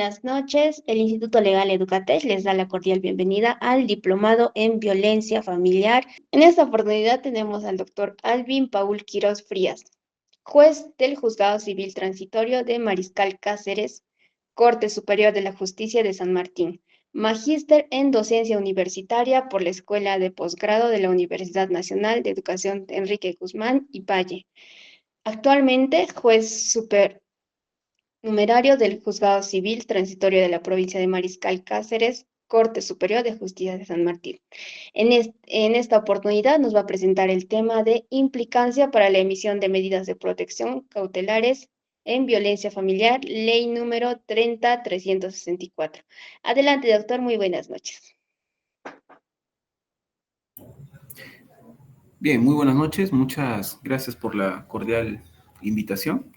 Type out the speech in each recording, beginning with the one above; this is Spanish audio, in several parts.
buenas noches. El Instituto Legal Educatech les da la cordial bienvenida al Diplomado en Violencia Familiar. En esta oportunidad tenemos al doctor Alvin Paul Quirós Frías, juez del Juzgado Civil Transitorio de Mariscal Cáceres, Corte Superior de la Justicia de San Martín, magíster en docencia universitaria por la Escuela de Posgrado de la Universidad Nacional de Educación Enrique Guzmán y Valle. Actualmente, juez numerario del Juzgado Civil Transitorio de la Provincia de Mariscal Cáceres, Corte Superior de Justicia de San Martín. En esta oportunidad nos va a presentar el tema de implicancia para la emisión de medidas de protección cautelares en violencia familiar, ley número 30364. Adelante, doctor, muy buenas noches. Bien, muy buenas noches. Muchas gracias por la cordial invitación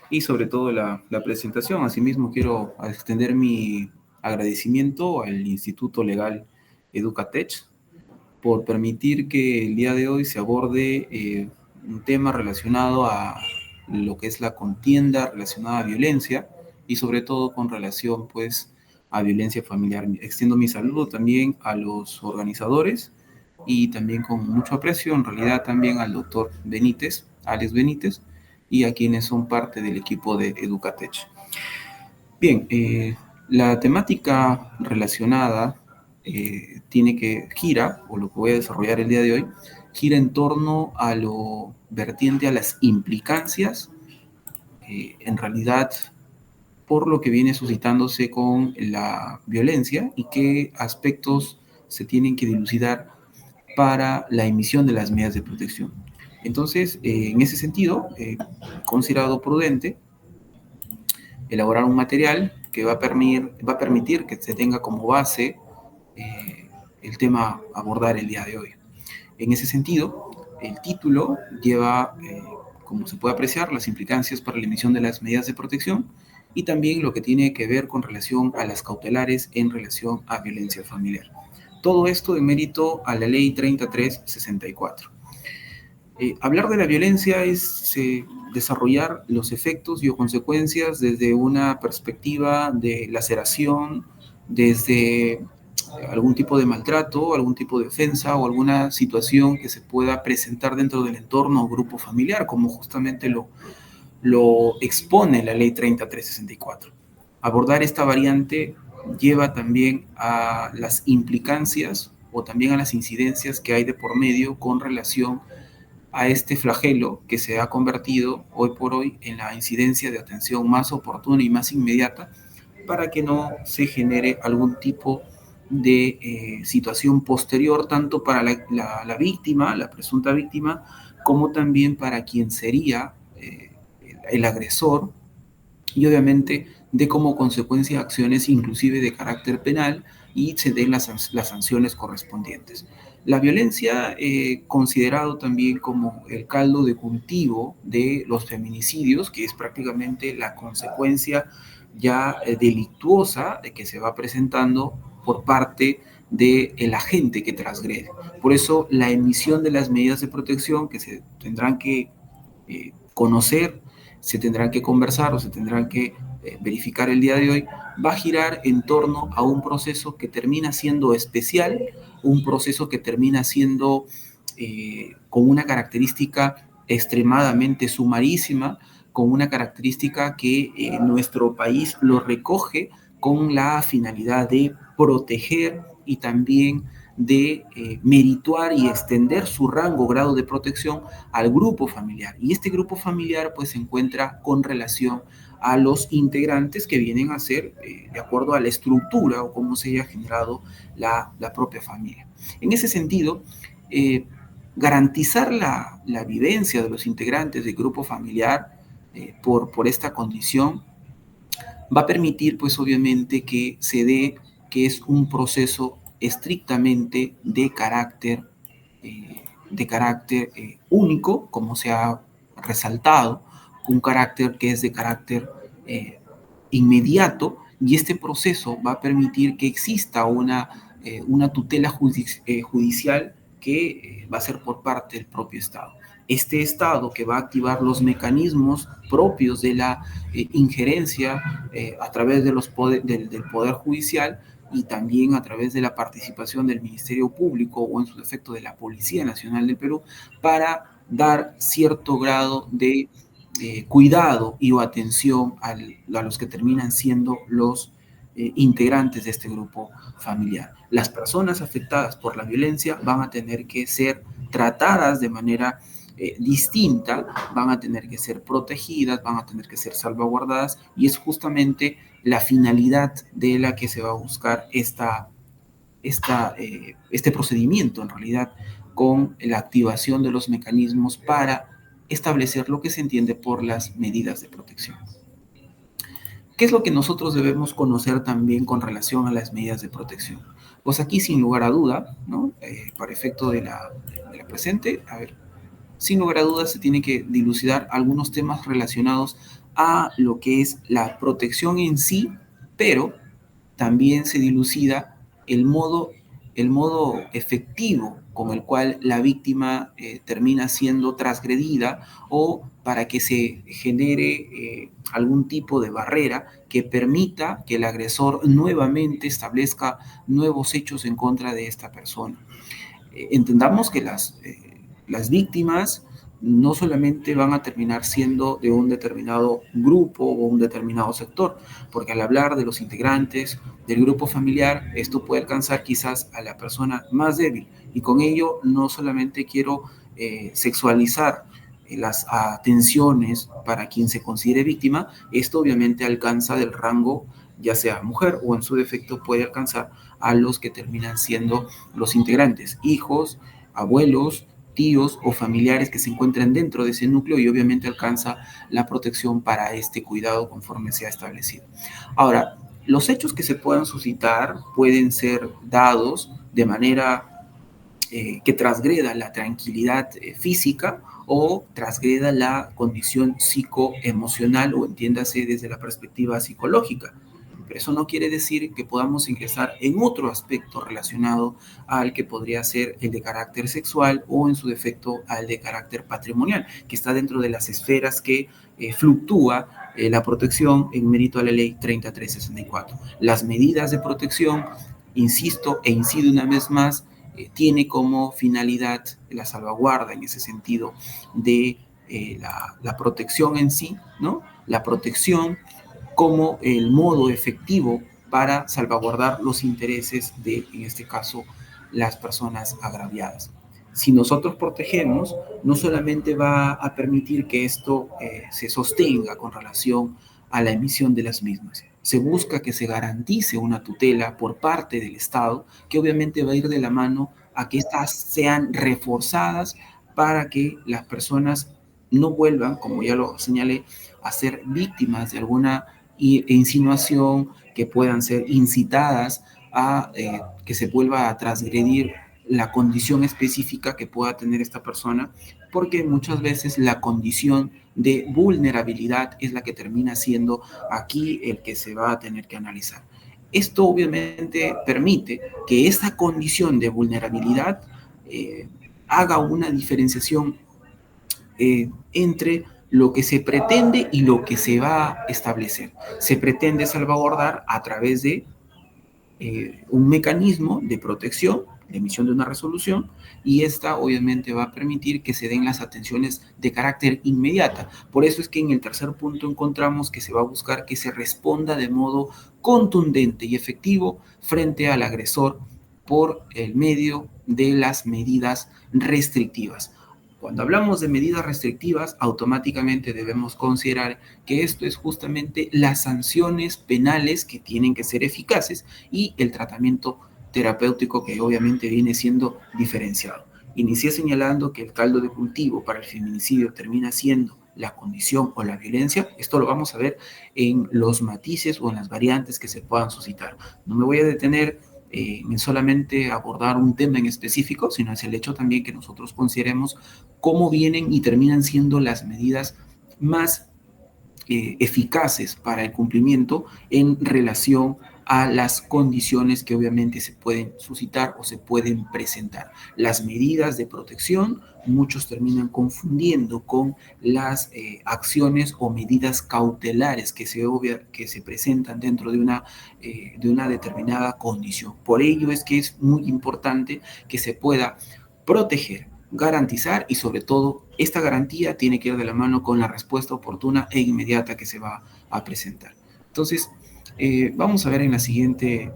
y sobre todo la presentación. Asimismo, quiero extender mi agradecimiento al Instituto Legal Educatech por permitir que el día de hoy se aborde un tema relacionado a lo que es la contienda relacionada a violencia y sobre todo con relación pues a violencia familiar. Extiendo mi saludo también a los organizadores y también con mucho aprecio en realidad también al doctor Benítez, Alex Benítez, y a quienes son parte del equipo de Educatech. Bien, la temática relacionada gira, o lo que voy a desarrollar el día de hoy, gira en torno a lo vertiente a las implicancias, en realidad, por lo que viene suscitándose con la violencia y qué aspectos se tienen que dilucidar para la emisión de las medidas de protección. Entonces, en ese sentido, considerado prudente elaborar un material que va a permitir que se tenga como base el tema a abordar el día de hoy. En ese sentido, el título lleva, como se puede apreciar, las implicancias para la emisión de las medidas de protección y también lo que tiene que ver con relación a las cautelares en relación a violencia familiar. Todo esto en mérito a la ley 3364. Hablar de la violencia es desarrollar los efectos y o consecuencias desde una perspectiva de laceración, desde algún tipo de maltrato, algún tipo de ofensa o alguna situación que se pueda presentar dentro del entorno o grupo familiar, como justamente lo expone la ley 3364. Abordar esta variante lleva también a las implicancias o también a las incidencias que hay de por medio con relación a este flagelo que se ha convertido hoy por hoy en la incidencia de atención más oportuna y más inmediata para que no se genere algún tipo de situación posterior tanto para la víctima, la presunta víctima, como también para quien sería el agresor y obviamente de como consecuencia acciones inclusive de carácter penal y se den las sanciones correspondientes. La violencia, considerado también como el caldo de cultivo de los feminicidios, que es prácticamente la consecuencia ya delictuosa de que se va presentando por parte del agente que transgrede. Por eso la emisión de las medidas de protección que se tendrán que conocer, se tendrán que conversar o se tendrán que verificar el día de hoy, va a girar en torno a un proceso que termina siendo especial, un proceso que termina siendo con una característica extremadamente sumarísima, con una característica que nuestro país lo recoge con la finalidad de proteger y también de merituar y extender su rango, grado de protección al grupo familiar. Y este grupo familiar pues se encuentra con relación a los integrantes que vienen a ser de acuerdo a la estructura o cómo se haya generado la propia familia. En ese sentido, garantizar la vivencia de los integrantes del grupo familiar por esta condición va a permitir pues obviamente que se dé que es un proceso estrictamente de carácter único, como se ha resaltado, un carácter que es de carácter inmediato, y este proceso va a permitir que exista una tutela judicial que va a ser por parte del propio Estado. Este Estado que va a activar los mecanismos propios de la injerencia a través de del Poder Judicial y también a través de la participación del Ministerio Público o en su defecto de la Policía Nacional del Perú para dar cierto grado de cuidado y o atención a los que terminan siendo los integrantes de este grupo familiar. Las personas afectadas por la violencia van a tener que ser tratadas de manera distinta, van a tener que ser protegidas, van a tener que ser salvaguardadas y es justamente la finalidad de la que se va a buscar este procedimiento en realidad con la activación de los mecanismos para establecer lo que se entiende por las medidas de protección. ¿Qué es lo que nosotros debemos conocer también con relación a las medidas de protección? Pues aquí, sin lugar a duda, ¿no? Para efecto de la presente, a ver, sin lugar a dudas se tiene que dilucidar algunos temas relacionados a lo que es la protección en sí, pero también se dilucida el modo efectivo con el cual la víctima termina siendo transgredida o para que se genere algún tipo de barrera que permita que el agresor nuevamente establezca nuevos hechos en contra de esta persona. Entendamos que las víctimas no solamente van a terminar siendo de un determinado grupo o un determinado sector, porque al hablar de los integrantes del grupo familiar, esto puede alcanzar quizás a la persona más débil. Y con ello no solamente quiero sexualizar las atenciones para quien se considere víctima, esto obviamente alcanza del rango, ya sea mujer o en su defecto puede alcanzar a los que terminan siendo los integrantes, hijos, abuelos, tíos o familiares que se encuentren dentro de ese núcleo y obviamente alcanza la protección para este cuidado conforme se ha establecido. Ahora, los hechos que se puedan suscitar pueden ser dados de manera que transgreda la tranquilidad física o transgreda la condición psicoemocional o entiéndase desde la perspectiva psicológica. Pero eso no quiere decir que podamos ingresar en otro aspecto relacionado al que podría ser el de carácter sexual o en su defecto al de carácter patrimonial, que está dentro de las esferas que fluctúa la protección en mérito a la ley 3364. Las medidas de protección, insisto e incido una vez más, tiene como finalidad la salvaguarda en ese sentido de la protección en sí, ¿no? La protección como el modo efectivo para salvaguardar los intereses de, en este caso, las personas agraviadas. Si nosotros protegemos, no solamente va a permitir que esto se sostenga con relación a la emisión de las mismas, se busca que se garantice una tutela por parte del Estado, que obviamente va a ir de la mano a que éstas sean reforzadas para que las personas no vuelvan, como ya lo señalé, a ser víctimas de alguna insinuación, que puedan ser incitadas a que se vuelva a transgredir la condición específica que pueda tener esta persona, porque muchas veces la condición de vulnerabilidad es la que termina siendo aquí el que se va a tener que analizar. Esto obviamente permite que esta condición de vulnerabilidad haga una diferenciación entre lo que se pretende y lo que se va a establecer. Se pretende salvaguardar a través de un mecanismo de protección, de emisión de una resolución, y esta obviamente va a permitir que se den las atenciones de carácter inmediata. Por eso es que en el tercer punto encontramos que se va a buscar que se responda de modo contundente y efectivo frente al agresor por el medio de las medidas restrictivas. Cuando hablamos de medidas restrictivas, automáticamente debemos considerar que esto es justamente las sanciones penales que tienen que ser eficaces y el tratamiento terapéutico que obviamente viene siendo diferenciado. Inicié señalando que el caldo de cultivo para el feminicidio termina siendo la condición o la violencia. Esto lo vamos a ver en los matices o en las variantes que se puedan suscitar. No me voy a detener en solamente abordar un tema en específico, sino es el hecho también que nosotros consideremos cómo vienen y terminan siendo las medidas más eficaces para el cumplimiento en relación a las condiciones que obviamente se pueden suscitar o se pueden presentar. Las medidas de protección, muchos terminan confundiendo con las acciones o medidas cautelares que se presentan dentro de una determinada condición. Por ello es que es muy importante que se pueda proteger, garantizar y sobre todo esta garantía tiene que ir de la mano con la respuesta oportuna e inmediata que se va a presentar. Entonces, vamos a ver en la siguiente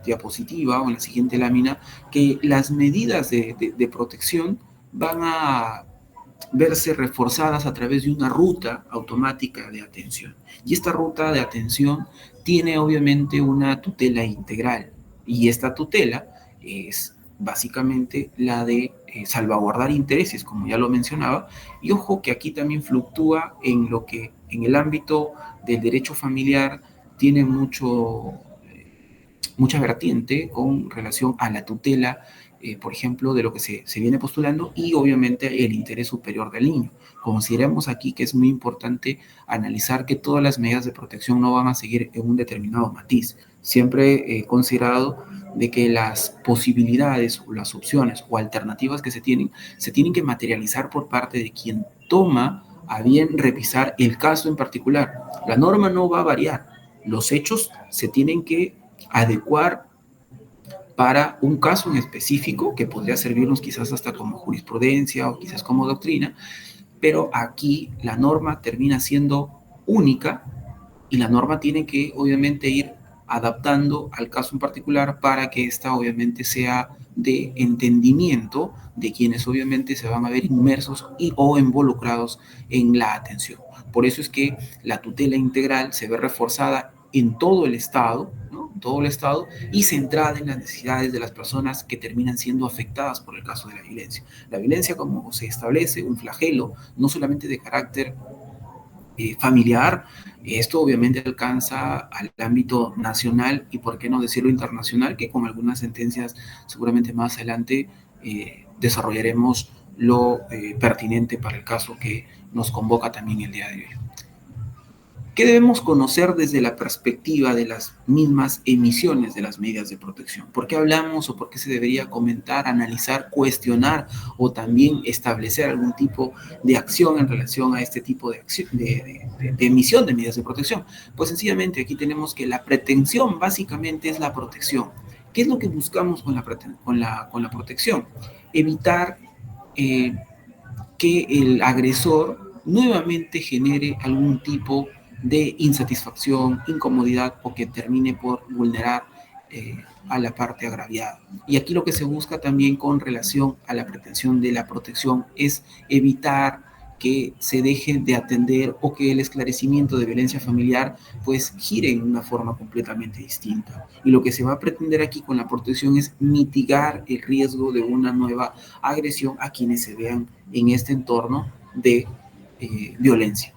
diapositiva o en la siguiente lámina que las medidas de protección van a verse reforzadas a través de una ruta automática de atención. Y esta ruta de atención tiene obviamente una tutela integral. Y esta tutela es básicamente la de salvaguardar intereses, como ya lo mencionaba. Y ojo que aquí también fluctúa en lo que en el ámbito del derecho familiar tiene mucha vertiente con relación a la tutela, por ejemplo, de lo que se viene postulando y obviamente el interés superior del niño. Consideremos aquí que es muy importante analizar que todas las medidas de protección no van a seguir en un determinado matiz. Siempre he considerado de que las posibilidades o las opciones o alternativas que se tienen que materializar por parte de quien toma a bien revisar el caso en particular. La norma no va a variar, los hechos se tienen que adecuar para un caso en específico que podría servirnos quizás hasta como jurisprudencia o quizás como doctrina, pero aquí la norma termina siendo única y la norma tiene que obviamente ir adaptando al caso en particular para que esta obviamente sea de entendimiento de quienes obviamente se van a ver inmersos y o involucrados en la atención. Por eso es que la tutela integral se ve reforzada en todo el Estado, ¿no? En todo el Estado y centrada en las necesidades de las personas que terminan siendo afectadas por el caso de la violencia. La violencia, como se establece, un flagelo, no solamente de carácter familiar, esto obviamente alcanza al ámbito nacional y por qué no decirlo internacional, que con algunas sentencias seguramente más adelante desarrollaremos lo pertinente para el caso que nos convoca también el día de hoy. ¿Qué debemos conocer desde la perspectiva de las mismas emisiones de las medidas de protección? ¿Por qué hablamos o por qué se debería comentar, analizar, cuestionar o también establecer algún tipo de acción en relación a este tipo de, acción, de emisión de medidas de protección? Pues sencillamente aquí tenemos que la pretensión básicamente es la protección. ¿Qué es lo que buscamos con la protección? Evitar que el agresor nuevamente genere algún tipo de insatisfacción, incomodidad o que termine por vulnerar a la parte agraviada. Y aquí lo que se busca también con relación a la pretensión de la protección es evitar que se deje de atender o que el esclarecimiento de violencia familiar pues gire en una forma completamente distinta. Y lo que se va a pretender aquí con la protección es mitigar el riesgo de una nueva agresión a quienes se vean en este entorno de violencia.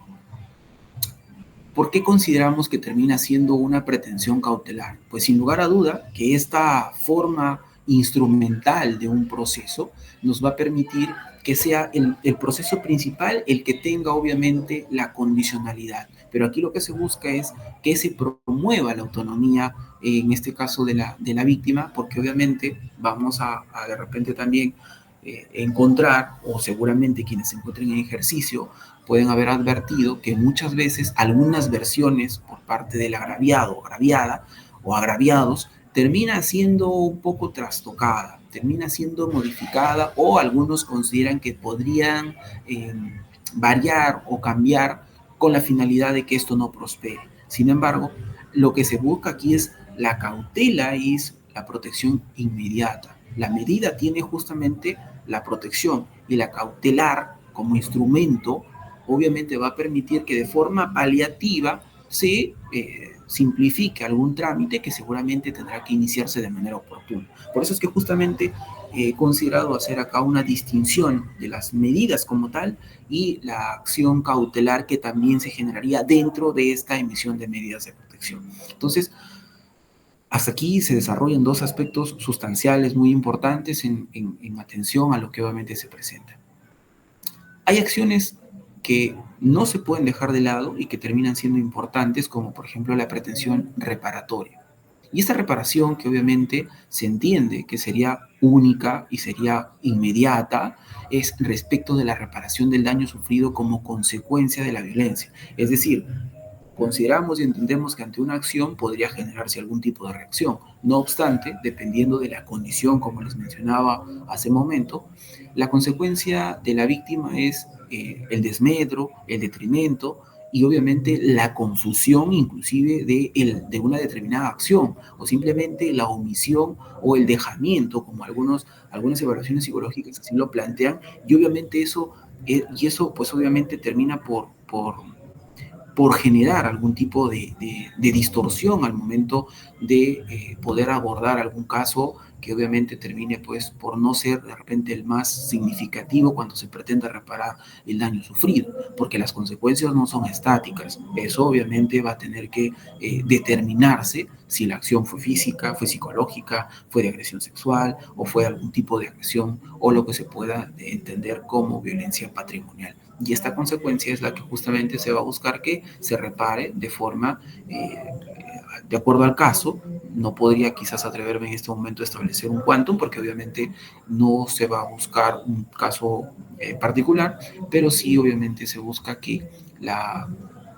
¿Por qué consideramos que termina siendo una pretensión cautelar? Pues sin lugar a duda que esta forma instrumental de un proceso nos va a permitir que sea el proceso principal el que tenga obviamente la condicionalidad. Pero aquí lo que se busca es que se promueva la autonomía, en este caso de la víctima, porque obviamente vamos a de repente también encontrar, o seguramente quienes se encuentren en ejercicio, pueden haber advertido que muchas veces algunas versiones por parte del agraviado, agraviada o agraviados termina siendo un poco trastocada, termina siendo modificada o algunos consideran que podrían variar o cambiar con la finalidad de que esto no prospere. Sin embargo, lo que se busca aquí es la cautela y es la protección inmediata. La medida tiene justamente la protección y la cautelar como instrumento obviamente va a permitir que de forma paliativa se simplifique algún trámite que seguramente tendrá que iniciarse de manera oportuna. Por eso es que justamente he considerado hacer acá una distinción de las medidas como tal y la acción cautelar que también se generaría dentro de esta emisión de medidas de protección. Entonces, hasta aquí se desarrollan dos aspectos sustanciales muy importantes en atención a lo que obviamente se presenta. Hay acciones que no se pueden dejar de lado y que terminan siendo importantes, como por ejemplo la pretensión reparatoria. Y esta reparación, que obviamente se entiende que sería única y sería inmediata, es respecto de la reparación del daño sufrido como consecuencia de la violencia. Es decir, consideramos y entendemos que ante una acción podría generarse algún tipo de reacción. No obstante, dependiendo de la condición, como les mencionaba hace un momento, la consecuencia de la víctima es el desmedro, el detrimento y obviamente la confusión inclusive de una determinada acción o simplemente la omisión o el dejamiento, como algunas evaluaciones psicológicas así lo plantean, y obviamente eso pues obviamente termina por generar algún tipo de distorsión al momento de poder abordar algún caso que obviamente termine pues por no ser de repente el más significativo cuando se pretende reparar el daño sufrido, porque las consecuencias no son estáticas. Eso obviamente va a tener que determinarse si la acción fue física, fue psicológica, fue de agresión sexual o fue algún tipo de agresión o lo que se pueda entender como violencia patrimonial. Y esta consecuencia es la que justamente se va a buscar que se repare de forma, de acuerdo al caso. No podría quizás atreverme en este momento a establecer un quantum, porque obviamente no se va a buscar un caso particular, pero sí obviamente se busca que la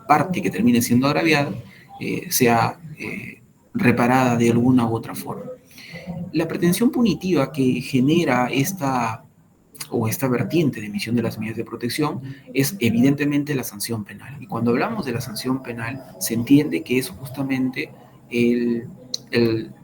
parte que termine siendo agraviada sea reparada de alguna u otra forma. La pretensión punitiva que genera esta vertiente de emisión de las medidas de protección es evidentemente la sanción penal. Y cuando hablamos de la sanción penal, se entiende que es justamente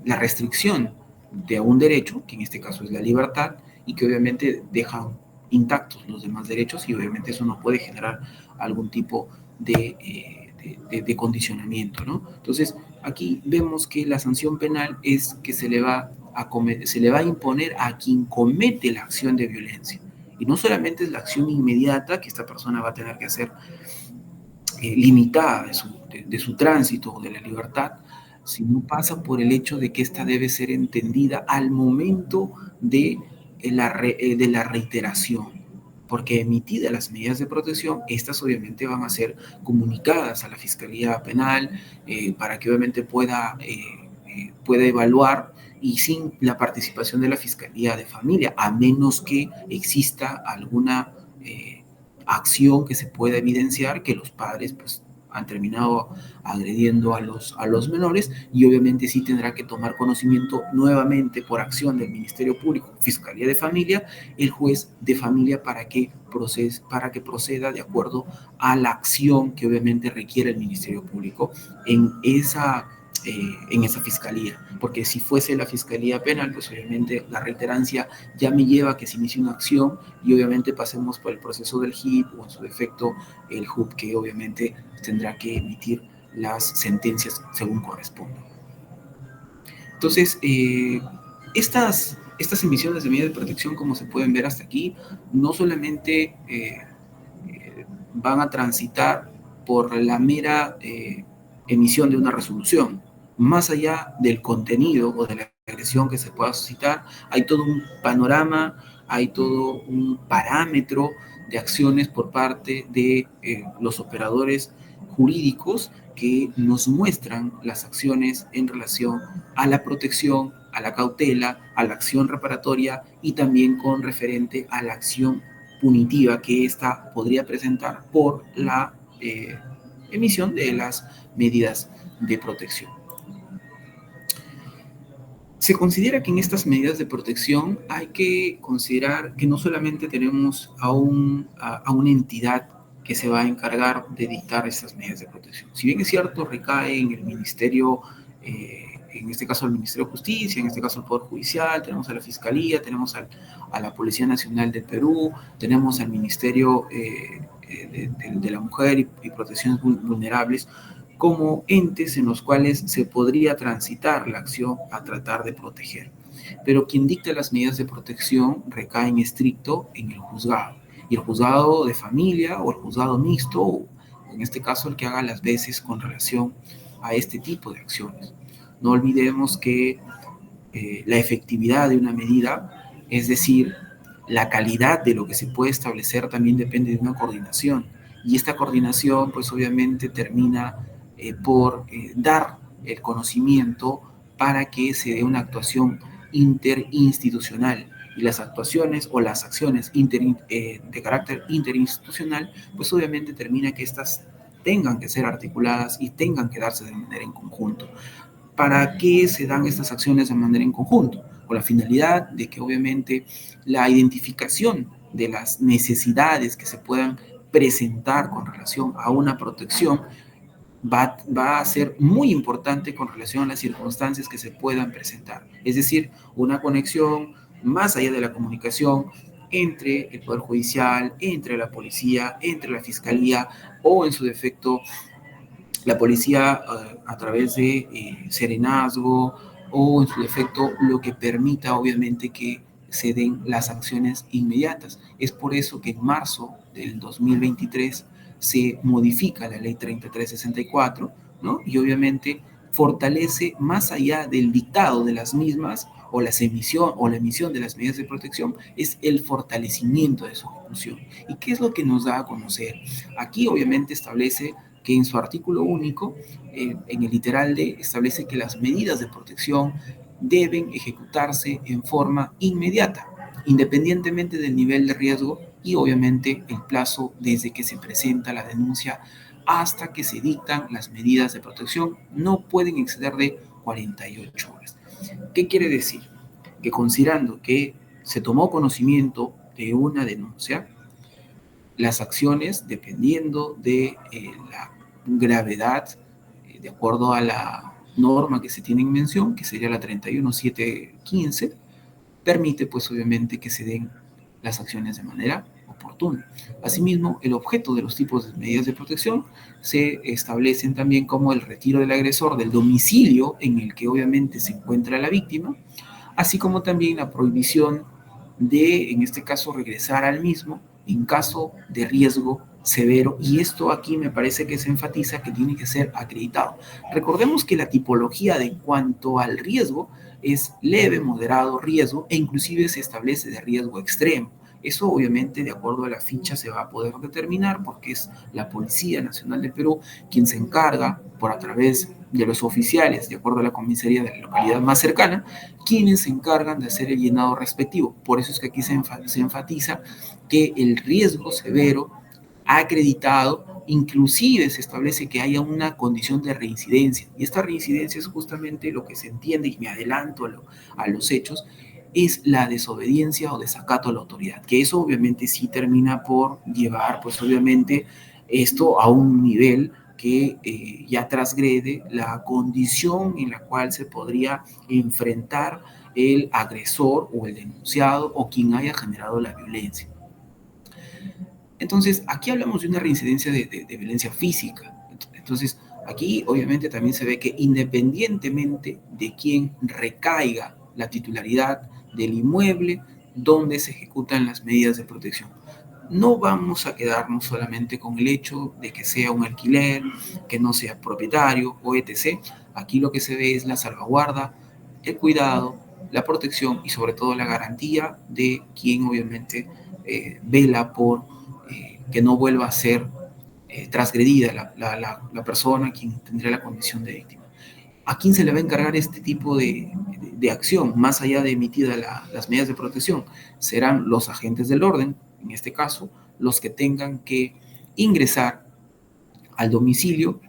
la restricción de un derecho, que en este caso es la libertad, y que obviamente deja intactos los demás derechos, y obviamente eso no puede generar algún tipo de condicionamiento, ¿no? Entonces, aquí vemos que la sanción penal es que se le va a imponer a quien comete la acción de violencia. Y no solamente es la acción inmediata que esta persona va a tener que hacer limitada de su tránsito o de la libertad, sino pasa por el hecho de que esta debe ser entendida al momento de la reiteración. Porque emitidas las medidas de protección, estas obviamente van a ser comunicadas a la Fiscalía Penal para que obviamente pueda evaluar, y sin la participación de la Fiscalía de Familia, a menos que exista alguna acción que se pueda evidenciar que los padres pues han terminado agrediendo a los menores, y obviamente sí tendrá que tomar conocimiento nuevamente por acción del Ministerio Público, Fiscalía de Familia, el juez de familia para que proceda de acuerdo a la acción que obviamente requiere el Ministerio Público en esa fiscalía, porque si fuese la fiscalía penal, pues obviamente la reiterancia ya me lleva a que se inicie una acción y obviamente pasemos por el proceso del HIP o en su defecto el HUP, que obviamente tendrá que emitir las sentencias según corresponda. Entonces, estas emisiones de medidas de protección, como se pueden ver hasta aquí, no solamente van a transitar por la mera emisión de una resolución. Más allá del contenido o de la agresión que se pueda suscitar, hay todo un panorama, hay todo un parámetro de acciones por parte de los operadores jurídicos que nos muestran las acciones en relación a la protección, a la cautela, a la acción reparatoria y también con referente a la acción punitiva que ésta podría presentar por la emisión de las medidas de protección. Se considera que en estas medidas de protección hay que considerar que no solamente tenemos a una entidad que se va a encargar de dictar estas medidas de protección. Si bien es cierto, recae en el Ministerio, en este caso el Ministerio de Justicia, en este caso el Poder Judicial, tenemos a la Fiscalía, tenemos a la Policía Nacional del Perú, tenemos al Ministerio de la Mujer y Protecciones Vulnerables, como entes en los cuales se podría transitar la acción a tratar de proteger. Pero quien dicta las medidas de protección recae en estricto en el juzgado. Y el juzgado de familia o el juzgado mixto, o en este caso el que haga las veces con relación a este tipo de acciones. No olvidemos que la efectividad de una medida, es decir, la calidad de lo que se puede establecer, también depende de una coordinación Y esta coordinación, pues obviamente termina por dar el conocimiento para que se dé una actuación interinstitucional. Y las actuaciones o las acciones de carácter interinstitucional, pues obviamente termina que estas tengan que ser articuladas y tengan que darse de manera en conjunto. ¿Para qué se dan estas acciones de manera en conjunto? Con la finalidad de que obviamente la identificación de las necesidades que se puedan presentar con relación a una protección va a ser muy importante con relación a las circunstancias que se puedan presentar. Es decir, una conexión más allá de la comunicación entre el Poder Judicial, entre la policía, entre la Fiscalía o en su defecto la policía a través de serenazgo o en su defecto lo que permita obviamente que se den las acciones inmediatas. Es por eso que en marzo del 2023 se modifica la ley 3364, ¿no? Y obviamente fortalece más allá del dictado de las mismas o la emisión de las medidas de protección, es el fortalecimiento de su ejecución. ¿Y qué es lo que nos da a conocer? Aquí obviamente establece que en su artículo único, en el literal D, establece que las medidas de protección deben ejecutarse en forma inmediata, independientemente del nivel de riesgo y obviamente el plazo desde que se presenta la denuncia hasta que se dictan las medidas de protección no pueden exceder de 48 horas. ¿Qué quiere decir? Que considerando que se tomó conocimiento de una denuncia, las acciones, dependiendo de la gravedad, de acuerdo a la norma que se tiene en mención, que sería la 31715, permite pues obviamente que se den las acciones de manera oportuna. Asimismo, el objeto de los tipos de medidas de protección se establecen también como el retiro del agresor del domicilio en el que obviamente se encuentra la víctima, así como también la prohibición de, en este caso, regresar al mismo en caso de riesgo severo, y esto aquí me parece que se enfatiza que tiene que ser acreditado. Recordemos que la tipología de cuanto al riesgo es leve, moderado, riesgo, e inclusive se establece de riesgo extremo. Eso obviamente de acuerdo a la ficha se va a poder determinar porque es la Policía Nacional del Perú quien se encarga por a través de los oficiales, de acuerdo a la comisaría de la localidad más cercana, quienes se encargan de hacer el llenado respectivo. Por eso es que aquí se enfatiza que el riesgo severo acreditado, inclusive se establece que haya una condición de reincidencia. Y esta reincidencia es justamente lo que se entiende, y me adelanto a los hechos, es la desobediencia o desacato a la autoridad, que eso obviamente sí termina por llevar, pues obviamente, esto a un nivel que ya transgrede la condición en la cual se podría enfrentar el agresor o el denunciado o quien haya generado la violencia. Entonces, aquí hablamos de una reincidencia de violencia física. Entonces, aquí obviamente también se ve que independientemente de quién recaiga la titularidad del inmueble donde se ejecutan las medidas de protección, no vamos a quedarnos solamente con el hecho de que sea un alquiler, que no sea propietario o etc. Aquí lo que se ve es la salvaguarda, el cuidado, la protección y sobre todo la garantía de quien obviamente vela por que no vuelva a ser transgredida la persona quien tendría la condición de víctima. ¿A quién se le va a encargar este tipo de acción, más allá de emitidas las medidas de protección? Serán los agentes del orden, en este caso, los que tengan que ingresar al domicilio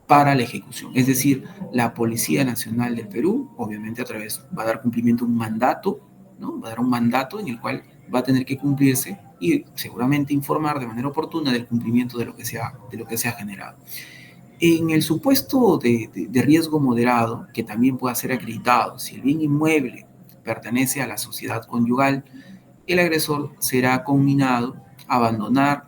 para la ejecución. Es decir, la Policía Nacional del Perú, obviamente a través, va a dar cumplimiento a un mandato, ¿no? Va a dar un mandato en el cual va a tener que cumplirse y seguramente informar de manera oportuna del cumplimiento de lo que se ha generado. En el supuesto de riesgo moderado, que también pueda ser acreditado, si el bien inmueble pertenece a la sociedad conyugal, el agresor será conminado a abandonar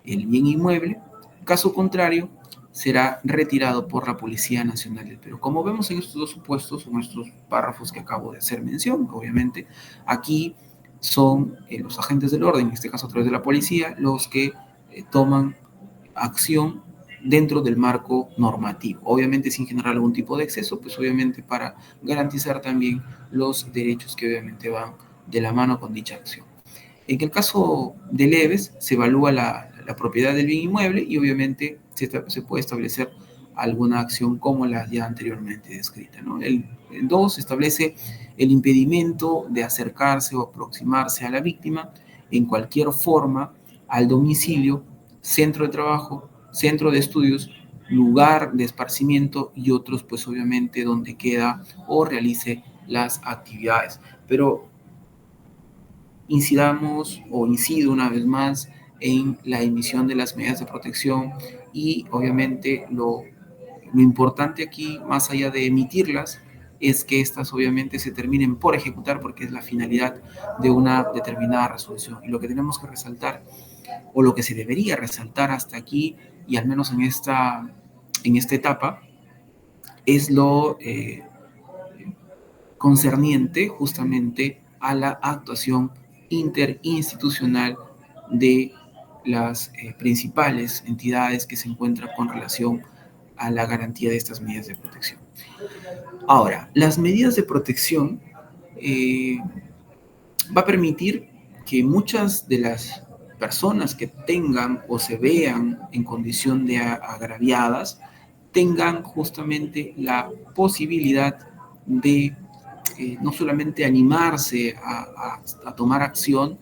el bien inmueble. Caso contrario, será retirado por la Policía Nacional del Perú. Como vemos en estos dos supuestos, en estos párrafos que acabo de hacer mención, obviamente, aquí son los agentes del orden, en este caso a través de la policía, los que toman acción dentro del marco normativo, obviamente sin generar algún tipo de exceso, pues obviamente para garantizar también los derechos que obviamente van de la mano con dicha acción. En el caso de leves, se evalúa la propiedad del bien inmueble y obviamente se puede establecer alguna acción como la ya anteriormente descrita, ¿no? El 2 establece el impedimento de acercarse o aproximarse a la víctima en cualquier forma al domicilio, centro de trabajo, centro de estudios, lugar de esparcimiento y otros, pues obviamente donde queda o realice las actividades. Pero incidamos o incido una vez más en la emisión de las medidas de protección y obviamente lo importante aquí, más allá de emitirlas, es que estas obviamente se terminen por ejecutar porque es la finalidad de una determinada resolución. Y lo que tenemos que resaltar, o lo que se debería resaltar hasta aquí, y al menos en esta etapa, es lo concerniente justamente a la actuación interinstitucional de las principales entidades que se encuentran con relación a la garantía de estas medidas de protección. Ahora, las medidas de protección eh, va a permitir que muchas de las personas que tengan o se vean en condición de agraviadas tengan justamente la posibilidad de no solamente animarse a tomar acción,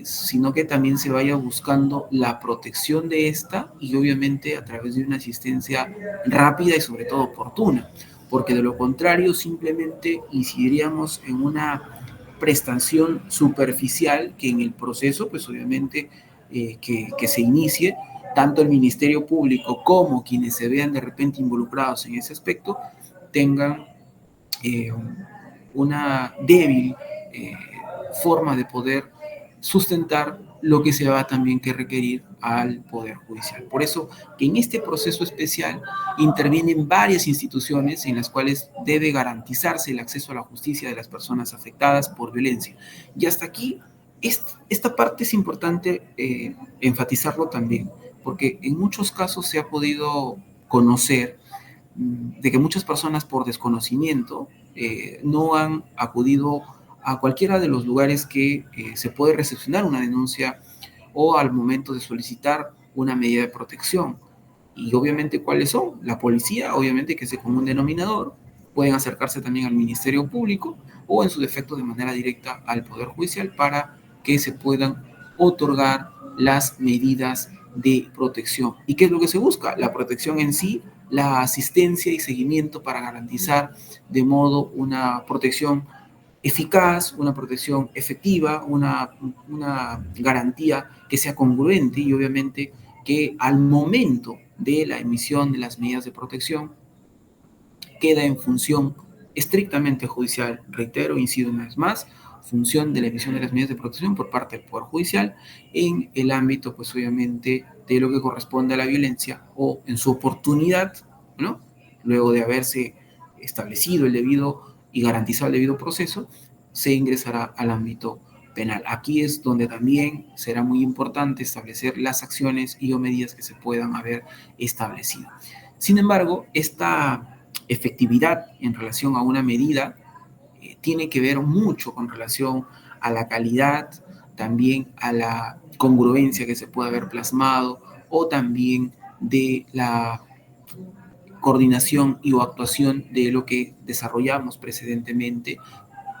sino que también se vaya buscando la protección de esta y obviamente a través de una asistencia rápida y sobre todo oportuna, porque de lo contrario simplemente incidiríamos en una prestación superficial que en el proceso, pues obviamente que se inicie, tanto el Ministerio Público como quienes se vean de repente involucrados en ese aspecto, tengan eh, una débil forma de poder sustentar lo que se va también que requerir al Poder Judicial. Por eso que en este proceso especial intervienen varias instituciones en las cuales debe garantizarse el acceso a la justicia de las personas afectadas por violencia. Y hasta aquí, esta parte es importante enfatizarlo también, porque en muchos casos se ha podido conocer de que muchas personas por desconocimiento no han acudido a cualquiera de los lugares que se puede recepcionar una denuncia o al momento de solicitar una medida de protección. Y obviamente, ¿cuáles son? La policía, obviamente, que es el común denominador, pueden acercarse también al Ministerio Público o en su defecto de manera directa al Poder Judicial para que se puedan otorgar las medidas de protección. ¿Y qué es lo que se busca? La protección en sí, la asistencia y seguimiento para garantizar de modo una protección eficaz, una protección efectiva, una garantía que sea congruente y obviamente que al momento de la emisión de las medidas de protección queda en función estrictamente judicial. Reitero, incido una vez más, función de la emisión de las medidas de protección por parte del Poder Judicial en el ámbito, pues obviamente, de lo que corresponde a la violencia o en su oportunidad, ¿no? Luego de haberse establecido el debido y garantizado el debido proceso, se ingresará al ámbito penal. Aquí es donde también será muy importante establecer las acciones y o medidas que se puedan haber establecido. Sin embargo, esta efectividad en relación a una medida tiene que ver mucho con relación a la calidad, también a la congruencia que se puede haber plasmado o también de la coordinación y o actuación de lo que desarrollamos precedentemente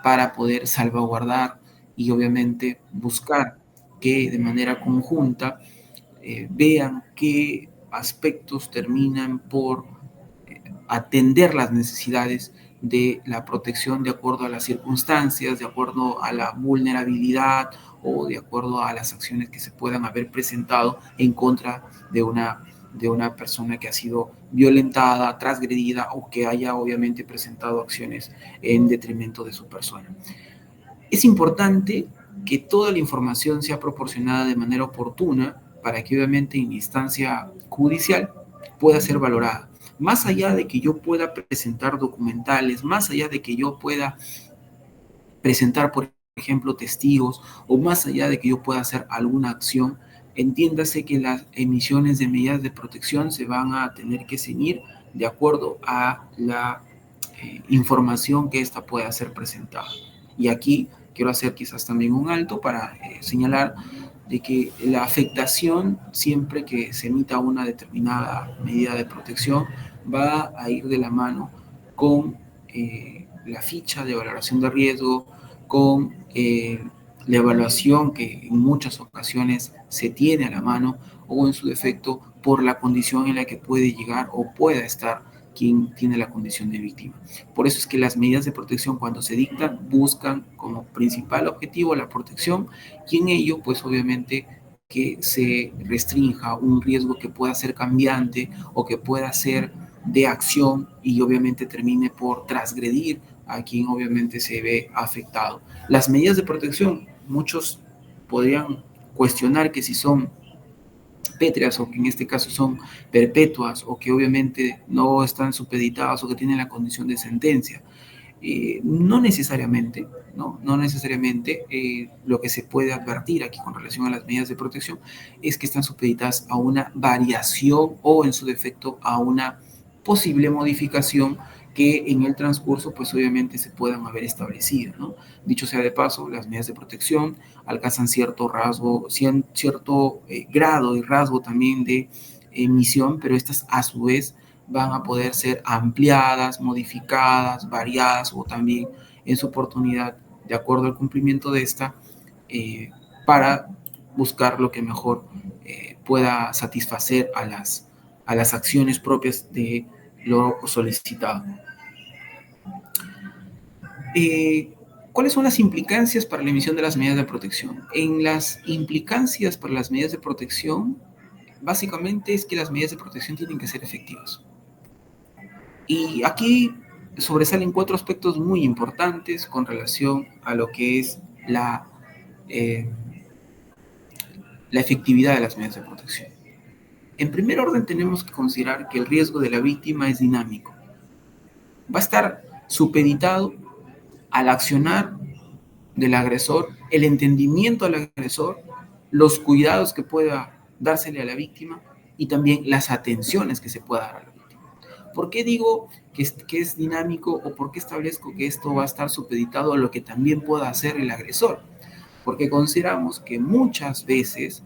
para poder salvaguardar y obviamente buscar que de manera conjunta vean qué aspectos terminan por atender las necesidades de la protección de acuerdo a las circunstancias, de acuerdo a la vulnerabilidad o de acuerdo a las acciones que se puedan haber presentado en contra de una persona que ha sido violentada, transgredida o que haya obviamente presentado acciones en detrimento de su persona. Es importante que toda la información sea proporcionada de manera oportuna para que obviamente en instancia judicial pueda ser valorada. Más allá de que yo pueda presentar documentales, más allá de que yo pueda presentar, por ejemplo, testigos, o más allá de que yo pueda hacer alguna acción, entiéndase que las emisiones de medidas de protección se van a tener que ceñir de acuerdo a la información que ésta pueda ser presentada. Y aquí quiero hacer quizás también un alto para señalar de que la afectación, siempre que se emita una determinada medida de protección, va a ir de la mano con la ficha de valoración de riesgo, con la evaluación que en muchas ocasiones se tiene a la mano, o en su defecto por la condición en la que puede llegar o pueda estar quien tiene la condición de víctima. Por eso es que las medidas de protección, cuando se dictan, buscan como principal objetivo la protección, y en ello pues obviamente que se restrinja un riesgo que pueda ser cambiante o que pueda ser de acción y obviamente termine por transgredir a quien obviamente se ve afectado. Las medidas de protección, muchos podrían cuestionar que si son pétreas o que en este caso son perpetuas o que obviamente no están supeditadas o que tienen la condición de sentencia. No necesariamente, no necesariamente lo que se puede advertir aquí con relación a las medidas de protección es que están supeditadas a una variación o en su defecto a una posible modificación que en el transcurso pues obviamente se puedan haber establecido, ¿no? Dicho sea de paso, las medidas de protección alcanzan cierto rasgo, cierto grado y rasgo también de emisión, pero estas a su vez van a poder ser ampliadas, modificadas, variadas o también en su oportunidad, de acuerdo al cumplimiento de esta, para buscar lo que mejor pueda satisfacer a las acciones propias de lo solicitado. ¿Cuáles son las implicancias para la emisión de las medidas de protección? En las implicancias para las medidas de protección, básicamente es que las medidas de protección tienen que ser efectivas. Y aquí sobresalen cuatro aspectos muy importantes con relación a lo que es la efectividad de las medidas de protección. En primer orden, tenemos que considerar que el riesgo de la víctima es dinámico. Va a estar supeditado al accionar del agresor, el entendimiento al agresor, los cuidados que pueda dársele a la víctima y también las atenciones que se pueda dar a la víctima. ¿Por qué digo que es dinámico o por qué establezco que esto va a estar supeditado a lo que también pueda hacer el agresor? Porque consideramos que muchas veces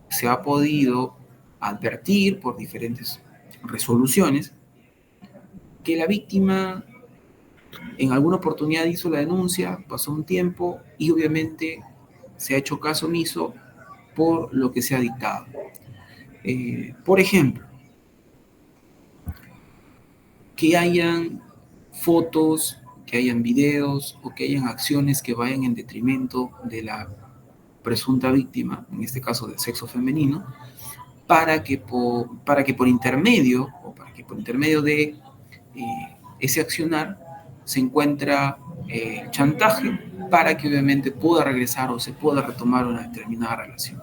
se ha podido advertir por diferentes resoluciones que la víctima en alguna oportunidad hizo la denuncia, pasó un tiempo y obviamente se ha hecho caso omiso por lo que se ha dictado. Por ejemplo, que hayan fotos, que hayan videos o que hayan acciones que vayan en detrimento de la presunta víctima, en este caso del sexo femenino, para que por intermedio de ese accionar se encuentra chantaje para que obviamente pueda regresar o se pueda retomar una determinada relación.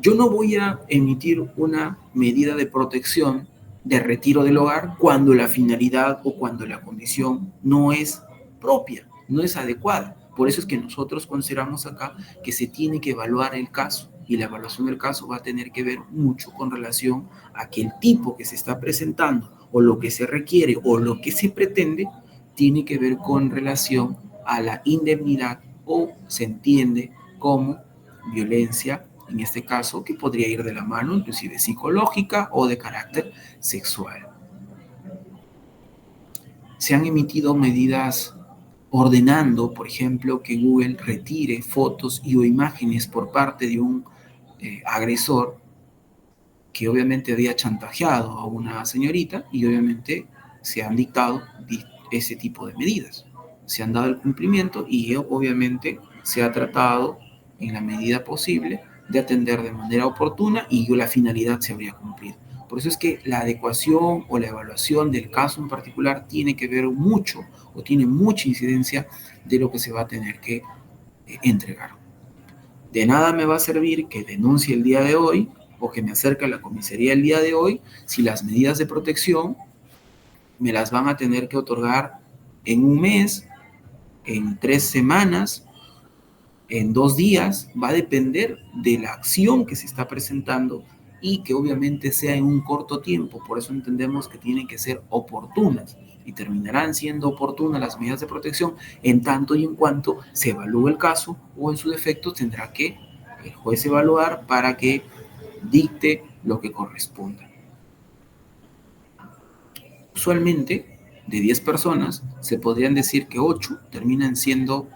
Yo no voy a emitir una medida de protección de retiro del hogar cuando la finalidad o cuando la condición no es propia, no es adecuada. Por eso es que nosotros consideramos acá que se tiene que evaluar el caso y la evaluación del caso va a tener que ver mucho con relación a que el tipo que se está presentando o lo que se requiere o lo que se pretende tiene que ver con relación a la indemnidad o se entiende como violencia, en este caso, que podría ir de la mano, inclusive psicológica o de carácter sexual. Se han emitido medidas ordenando, por ejemplo, que Google retire fotos y o imágenes por parte de un agresor que obviamente había chantajeado a una señorita y obviamente se han dictado ese tipo de medidas. Se han dado el cumplimiento y obviamente se ha tratado en la medida posible de atender de manera oportuna y la finalidad se habría cumplido. Por eso es que la adecuación o la evaluación del caso en particular tiene que ver mucho o tiene mucha incidencia de lo que se va a tener que entregar. De nada me va a servir que denuncie el día de hoy o que me acerque a la comisaría el día de hoy si las medidas de protección me las van a tener que otorgar en un mes, en 3 semanas, en 2 días. Va a depender de la acción que se está presentando y que obviamente sea en un corto tiempo. Por eso entendemos que tienen que ser oportunas y terminarán siendo oportunas las medidas de protección en tanto y en cuanto se evalúe el caso o en su defecto tendrá que el juez evaluar para que dicte lo que corresponda. Usualmente, de 10 personas, se podrían decir que 8 terminan siendo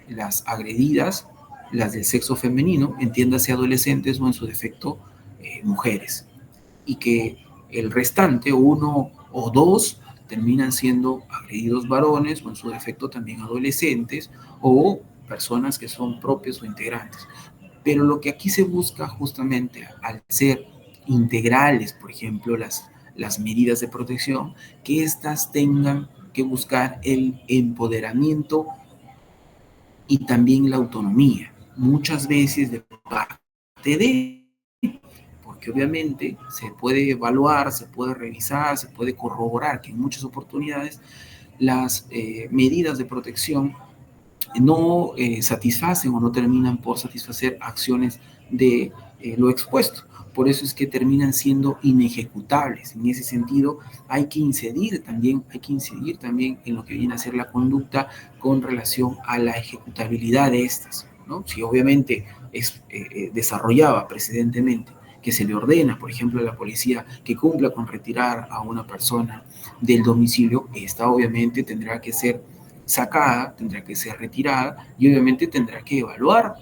las agredidas, las del sexo femenino, entiéndase adolescentes o en su defecto mujeres, y que el restante, 1 o 2, terminan siendo agredidos varones o en su defecto también adolescentes o personas que son propios o integrantes. Pero lo que aquí se busca justamente al ser integrales, por ejemplo, las medidas de protección, que éstas tengan que buscar el empoderamiento y también la autonomía, muchas veces de parte de, porque obviamente se puede evaluar, se puede revisar, se puede corroborar que en muchas oportunidades las medidas de protección no satisfacen o no terminan por satisfacer acciones de lo expuesto. Por eso es que terminan siendo inejecutables. En ese sentido, hay que incidir también en lo que viene a ser la conducta con relación a la ejecutabilidad de estas, ¿no? Si obviamente desarrollaba precedentemente que se le ordena, por ejemplo, a la policía que cumpla con retirar a una persona del domicilio, esta obviamente tendrá que ser sacada, tendrá que ser retirada y obviamente tendrá que evaluar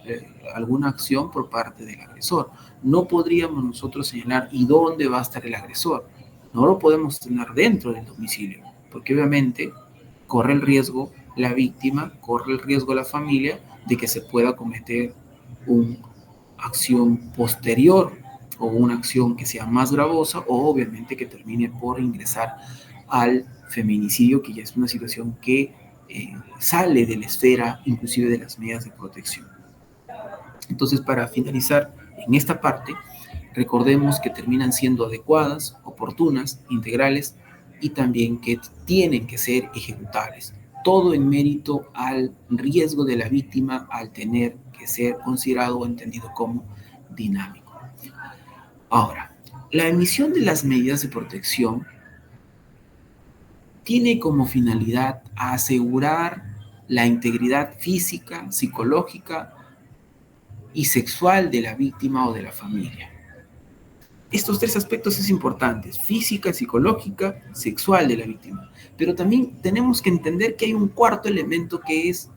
alguna acción por parte del agresor. No podríamos nosotros señalar y dónde va a estar el agresor. No lo podemos tener dentro del domicilio, porque obviamente corre el riesgo la víctima, corre el riesgo la familia de que se pueda cometer una acción posterior o una acción que sea más gravosa o obviamente que termine por ingresar al feminicidio, que ya es una situación que sale de la esfera inclusive de las medidas de protección. Entonces, para finalizar en esta parte, recordemos que terminan siendo adecuadas, oportunas, integrales y también que tienen que ser ejecutables. Todo en mérito al riesgo de la víctima al tener que ser considerado o entendido como dinámico. Ahora, la emisión de las medidas de protección tiene como finalidad asegurar la integridad física, psicológica y sexual de la víctima o de la familia. Estos tres aspectos es importantes: física, psicológica, sexual de la víctima. Pero también tenemos que entender que hay un cuarto elemento que es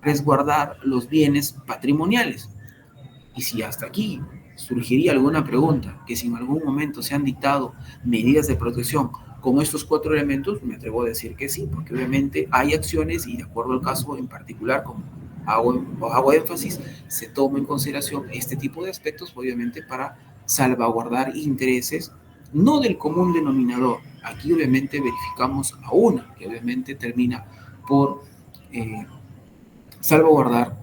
resguardar los bienes patrimoniales. Y si hasta aquí surgiría alguna pregunta, que si en algún momento se han dictado medidas de protección con estos cuatro elementos, me atrevo a decir que sí, porque obviamente hay acciones y de acuerdo al caso en particular, como hago énfasis, se toma en consideración este tipo de aspectos, obviamente para salvaguardar intereses no del común denominador. Aquí obviamente verificamos a una, que obviamente termina por salvaguardar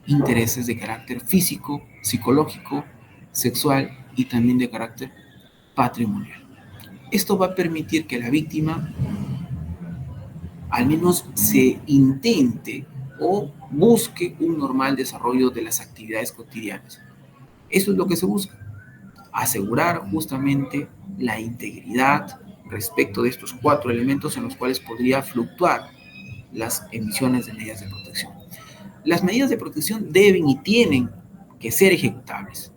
intereses de carácter físico, psicológico, sexual y también de carácter patrimonial. Esto va a permitir que la víctima al menos se intente o busque un normal desarrollo de las actividades cotidianas. Eso es lo que se busca, asegurar justamente la integridad respecto de estos cuatro elementos en los cuales podría fluctuar las emisiones de medidas de protección. Las medidas de protección deben y tienen que ser ejecutables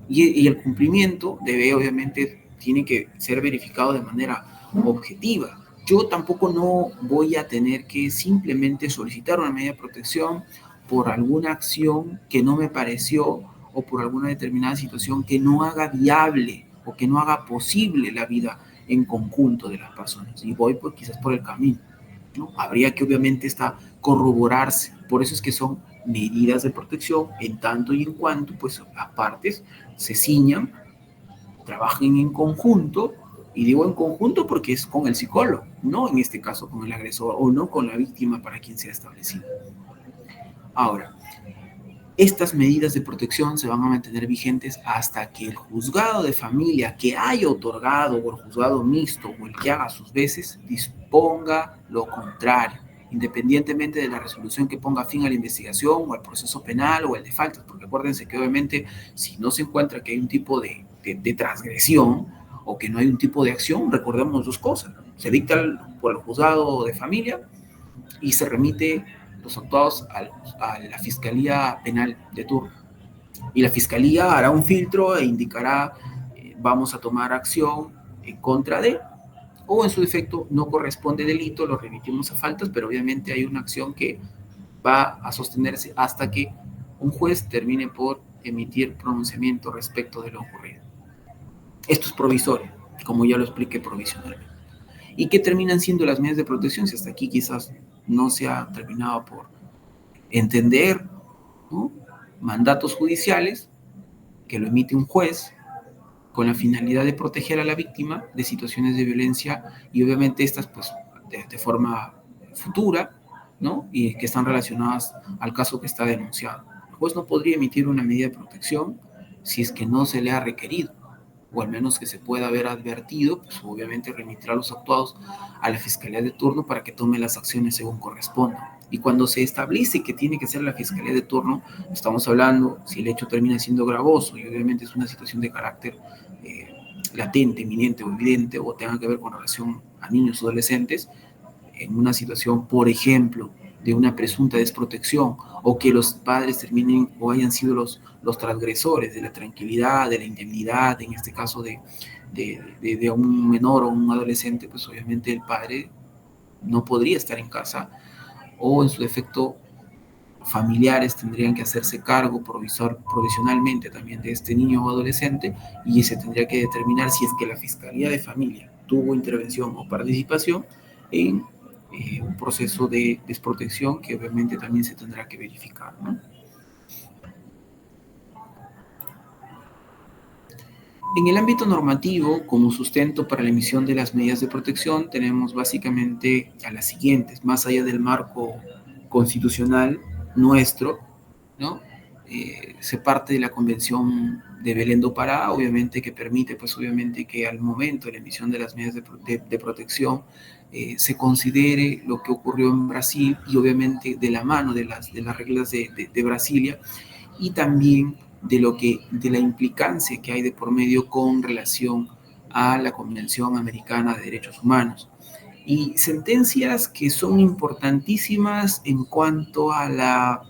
y el cumplimiento debe obviamente tiene que ser verificado de manera objetiva. Yo tampoco no voy a tener que simplemente solicitar una medida de protección por alguna acción que no me pareció o por alguna determinada situación que no haga viable o que no haga posible la vida en conjunto de las personas. Y voy quizás por el camino, ¿no? Habría que obviamente corroborarse. Por eso es que son medidas de protección en tanto y en cuanto pues las partes se ciñan, trabajen en conjunto, y digo en conjunto porque es con el psicólogo, no en este caso con el agresor o no con la víctima para quien sea establecido. Ahora, estas medidas de protección se van a mantener vigentes hasta que el juzgado de familia que haya otorgado o el juzgado mixto o el que haga sus veces disponga lo contrario, independientemente de la resolución que ponga fin a la investigación o al proceso penal o el de faltas, porque acuérdense que obviamente si no se encuentra que hay un tipo de transgresión o que no hay un tipo de acción, recordemos dos cosas, ¿no? Se dicta por el juzgado de familia y se remite los actuados a la Fiscalía Penal de turno. Y la fiscalía hará un filtro e indicará, vamos a tomar acción en contra de, o en su defecto no corresponde delito, lo remitimos a faltas, pero obviamente hay una acción que va a sostenerse hasta que un juez termine por emitir pronunciamiento respecto de lo ocurrido. Esto es provisorio, como ya lo expliqué, provisionalmente. ¿Y qué terminan siendo las medidas de protección? Si hasta aquí quizás no se ha terminado por entender, ¿no? Mandatos judiciales que lo emite un juez con la finalidad de proteger a la víctima de situaciones de violencia y obviamente estas pues de forma futura, ¿no? Y que están relacionadas al caso que está denunciado. El juez no podría emitir una medida de protección si es que no se le ha requerido, o al menos que se pueda haber advertido, pues obviamente remitirá los actuados a la fiscalía de turno para que tome las acciones según corresponda. Y cuando se establece que tiene que ser la fiscalía de turno, estamos hablando si el hecho termina siendo gravoso y obviamente es una situación de carácter latente, inminente o evidente, o tenga que ver con relación a niños o adolescentes, en una situación, por ejemplo, de una presunta desprotección, o que los padres terminen o hayan sido los transgresores de la tranquilidad, de la indemnidad, en este caso de un menor o un adolescente, pues obviamente el padre no podría estar en casa, o en su defecto familiares tendrían que hacerse cargo provisionalmente también de este niño o adolescente, y se tendría que determinar si es que la Fiscalía de Familia tuvo intervención o participación en un proceso de desprotección que obviamente también se tendrá que verificar, ¿no? En el ámbito normativo, como sustento para la emisión de las medidas de protección, tenemos básicamente a las siguientes, más allá del marco constitucional nuestro, ¿no? Se parte de la Convención de Belén do Pará, obviamente que permite, pues obviamente que al momento de la emisión de las medidas de protección se considere lo que ocurrió en Brasil y obviamente de la mano de las reglas de Brasilia, y también de la implicancia que hay de por medio con relación a la Convención Americana de Derechos Humanos. Y sentencias que son importantísimas en cuanto a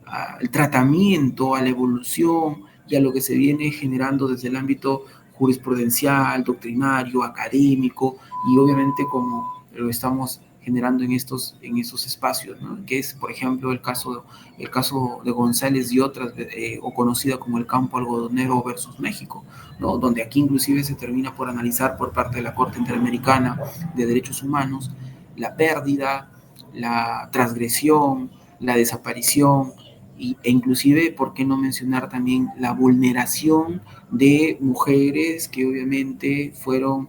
al tratamiento, a la evolución y a lo que se viene generando desde el ámbito jurisprudencial, doctrinario, académico, y obviamente como lo estamos generando en estos espacios, ¿no? Que es, por ejemplo, el caso de González y otras, o conocida como el campo algodonero versus México, ¿no? Donde aquí inclusive se termina por analizar por parte de la Corte Interamericana de Derechos Humanos la pérdida, la transgresión, la desaparición, e inclusive, ¿por qué no mencionar también la vulneración de mujeres que obviamente fueron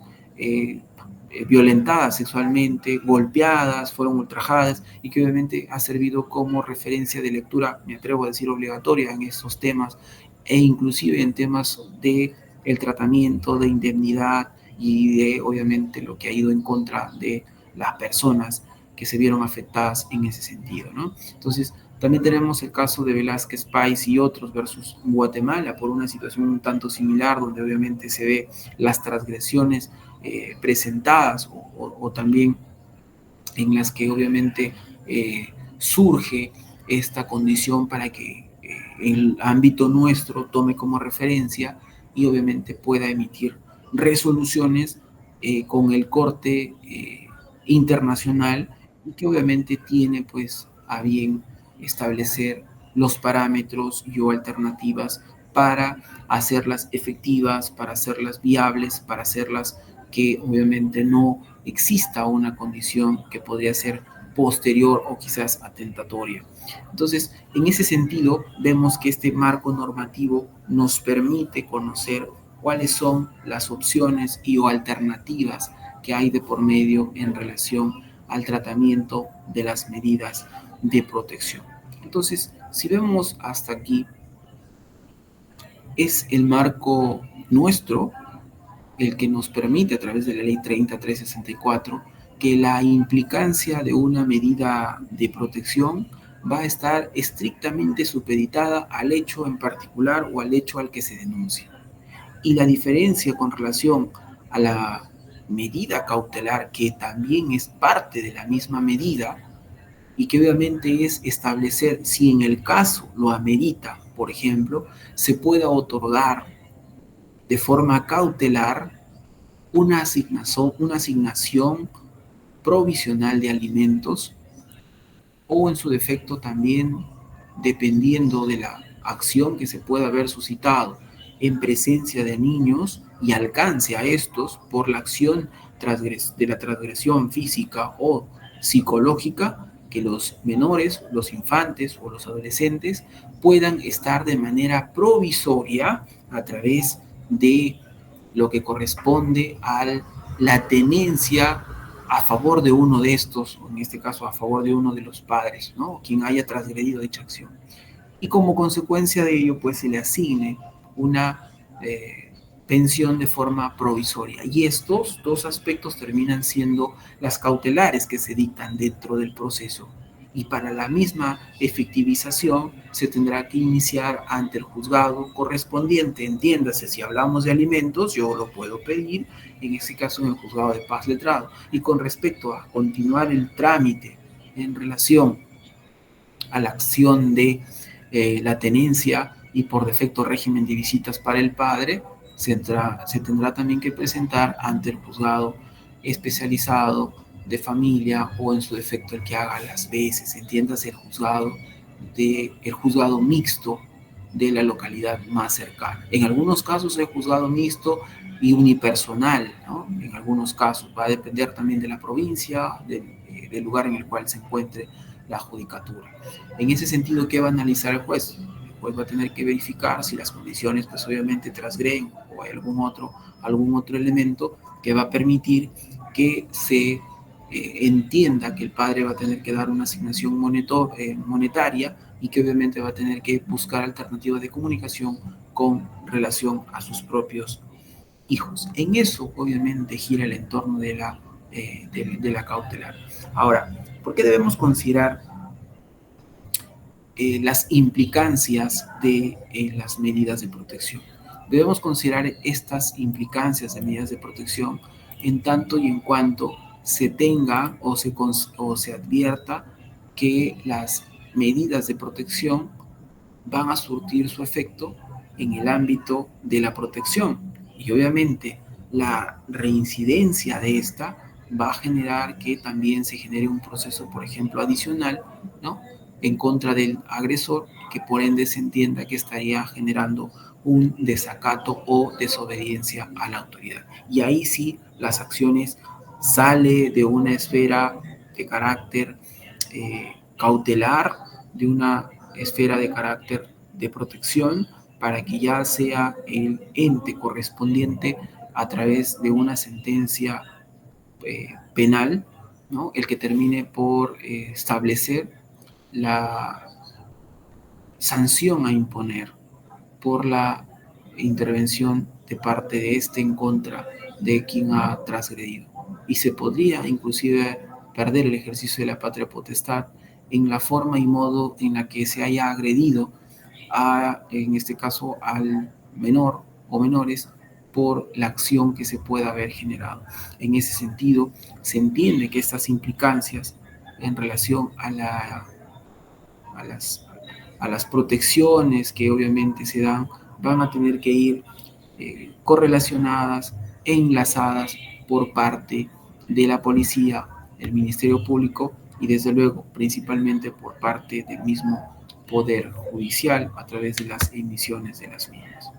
violentadas sexualmente, golpeadas, fueron ultrajadas, y que obviamente ha servido como referencia de lectura, me atrevo a decir obligatoria, en estos temas, e inclusive en temas de el tratamiento, de indemnidad y de obviamente lo que ha ido en contra de las personas que se vieron afectadas en ese sentido, ¿no? Entonces, también tenemos el caso de Velázquez Páez y otros versus Guatemala, por una situación un tanto similar, donde obviamente se ve las transgresiones presentadas, o también en las que obviamente surge esta condición para que el ámbito nuestro tome como referencia y obviamente pueda emitir resoluciones con el corte internacional, y que obviamente tiene pues a bien establecer los parámetros y o alternativas para hacerlas efectivas, para hacerlas viables, para hacerlas que obviamente no exista una condición que podría ser posterior o quizás atentatoria. Entonces, en ese sentido, vemos que este marco normativo nos permite conocer cuáles son las opciones y o alternativas que hay de por medio en relación al tratamiento de las medidas de protección. Entonces, si vemos hasta aquí, es el marco nuestro el que nos permite, a través de la ley 30364, que la implicancia de una medida de protección va a estar estrictamente supeditada al hecho en particular o al hecho al que se denuncia. Y la diferencia con relación a la medida cautelar, que también es parte de la misma medida, y que obviamente es establecer si en el caso lo amerita por ejemplo, se pueda otorgar de forma cautelar una asignación provisional de alimentos o en su defecto también, dependiendo de la acción que se pueda haber suscitado en presencia de niños y alcance a estos por la acción de la transgresión física o psicológica, que los menores, los infantes o los adolescentes puedan estar de manera provisoria a través de lo que corresponde a la tenencia a favor de uno de estos, o en este caso a favor de uno de los padres, ¿no? Quien haya transgredido dicha acción. Y como consecuencia de ello, pues se le asigne una pensión de forma provisoria. Y estos dos aspectos terminan siendo las cautelares que se dictan dentro del proceso. Y para la misma efectivización se tendrá que iniciar ante el juzgado correspondiente. Entiéndase, si hablamos de alimentos, yo lo puedo pedir, en este caso en el juzgado de paz letrado. Y con respecto a continuar el trámite en relación a la acción de la tenencia y por defecto régimen de visitas para el padre, se tendrá también que presentar ante el juzgado especializado de familia o en su defecto el que haga las veces, entiéndase el juzgado mixto de la localidad más cercana. En algunos casos el juzgado mixto y unipersonal, ¿no? En algunos casos va a depender también de la provincia, del lugar en el cual se encuentre la judicatura. En ese sentido, ¿qué va a analizar el juez? El juez va a tener que verificar si las condiciones, pues obviamente transgreden o hay algún otro elemento que va a permitir que se entienda que el padre va a tener que dar una asignación monetaria y que obviamente va a tener que buscar alternativas de comunicación con relación a sus propios hijos. En eso, obviamente, gira el entorno de la cautelar. Ahora, ¿por qué debemos considerar las implicancias de las medidas de protección? Debemos considerar estas implicancias de medidas de protección en tanto y en cuanto se tenga o se advierta que las medidas de protección van a surtir su efecto en el ámbito de la protección. Y obviamente la reincidencia de esta va a generar que también se genere un proceso, por ejemplo, adicional, ¿no? En contra del agresor, que por ende se entienda que estaría generando un desacato o desobediencia a la autoridad. Y ahí sí las acciones sale de una esfera de carácter cautelar, de una esfera de carácter de protección, para que ya sea el ente correspondiente a través de una sentencia penal, ¿no? El que termine por establecer la sanción a imponer por la intervención de parte de este en contra de quien ha transgredido. Y se podría inclusive perder el ejercicio de la patria potestad en la forma y modo en la que se haya agredido en este caso al menor o menores por la acción que se pueda haber generado. En ese sentido, se entiende que estas implicancias en relación a las, a las protecciones que obviamente se dan van a tener que ir correlacionadas e enlazadas por parte de la policía, el Ministerio Público y desde luego principalmente por parte del mismo Poder Judicial a través de las emisiones de las mismas.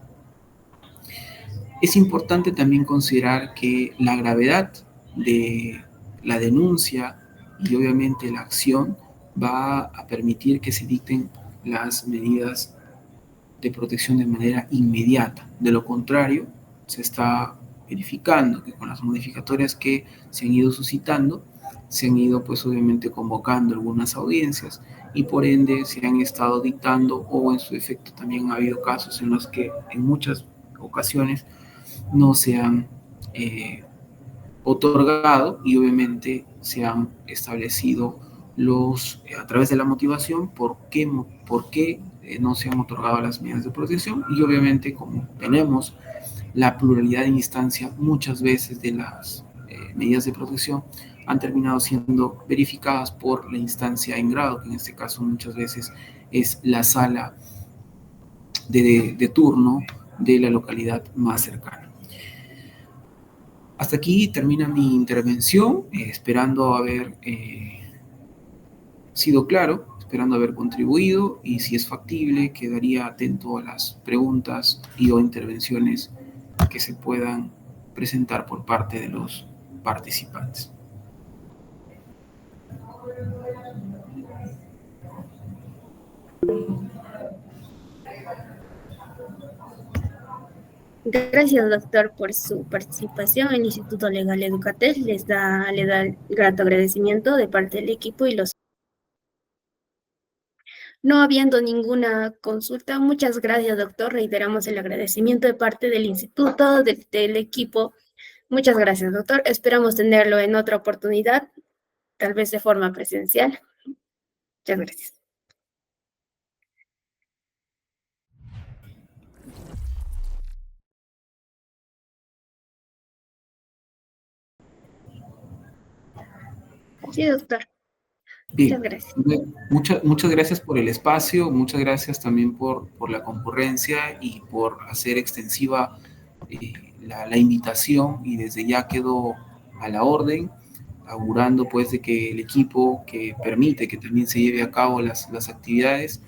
Es importante también considerar que la gravedad de la denuncia y obviamente la acción va a permitir que se dicten las medidas de protección de manera inmediata. De lo contrario, se está verificando que con las modificatorias que se han ido suscitando, se han ido pues obviamente convocando algunas audiencias y por ende se han estado dictando o en su efecto también ha habido casos en los que en muchas ocasiones no se han otorgado y obviamente se han establecido a través de la motivación por qué no se han otorgado las medidas de protección y obviamente como tenemos la pluralidad de instancias muchas veces de las medidas de protección han terminado siendo verificadas por la instancia en grado, que en este caso muchas veces es la sala de turno de la localidad más cercana. Hasta aquí termina mi intervención, esperando haber sido claro, esperando haber contribuido y si es factible quedaría atento a las preguntas y o intervenciones que se puedan presentar por parte de los participantes. Gracias, doctor, por su participación. El Instituto Legal Educatel le da el grato agradecimiento de parte del equipo y los... No habiendo ninguna consulta, muchas gracias, doctor. Reiteramos el agradecimiento de parte del instituto, del equipo. Muchas gracias, doctor. Esperamos tenerlo en otra oportunidad, tal vez de forma presencial. Muchas gracias. Sí, doctor. Muchas Bien, gracias. muchas gracias por el espacio, muchas gracias también por la concurrencia y por hacer extensiva la invitación y desde ya quedo a la orden, augurando pues de que el equipo que permite que también se lleve a cabo las actividades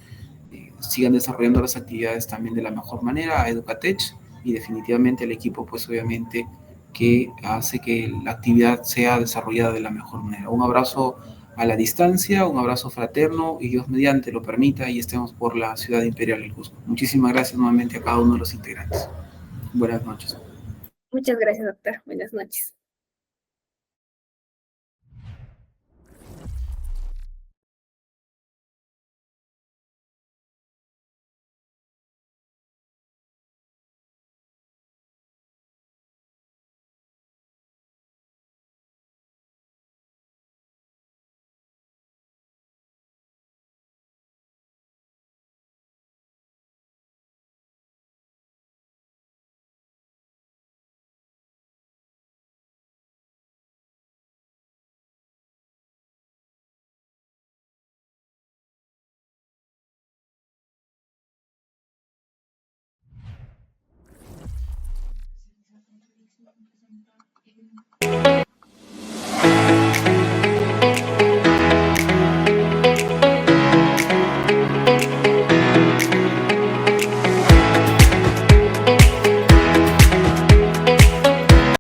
sigan desarrollando las actividades también de la mejor manera a Educatech y definitivamente el equipo pues obviamente que hace que la actividad sea desarrollada de la mejor manera. Un abrazo a la distancia, un abrazo fraterno y Dios mediante lo permita y estemos por la ciudad imperial del Cusco. Muchísimas gracias nuevamente a cada uno de los integrantes. Buenas noches. Muchas gracias, doctor. Buenas noches.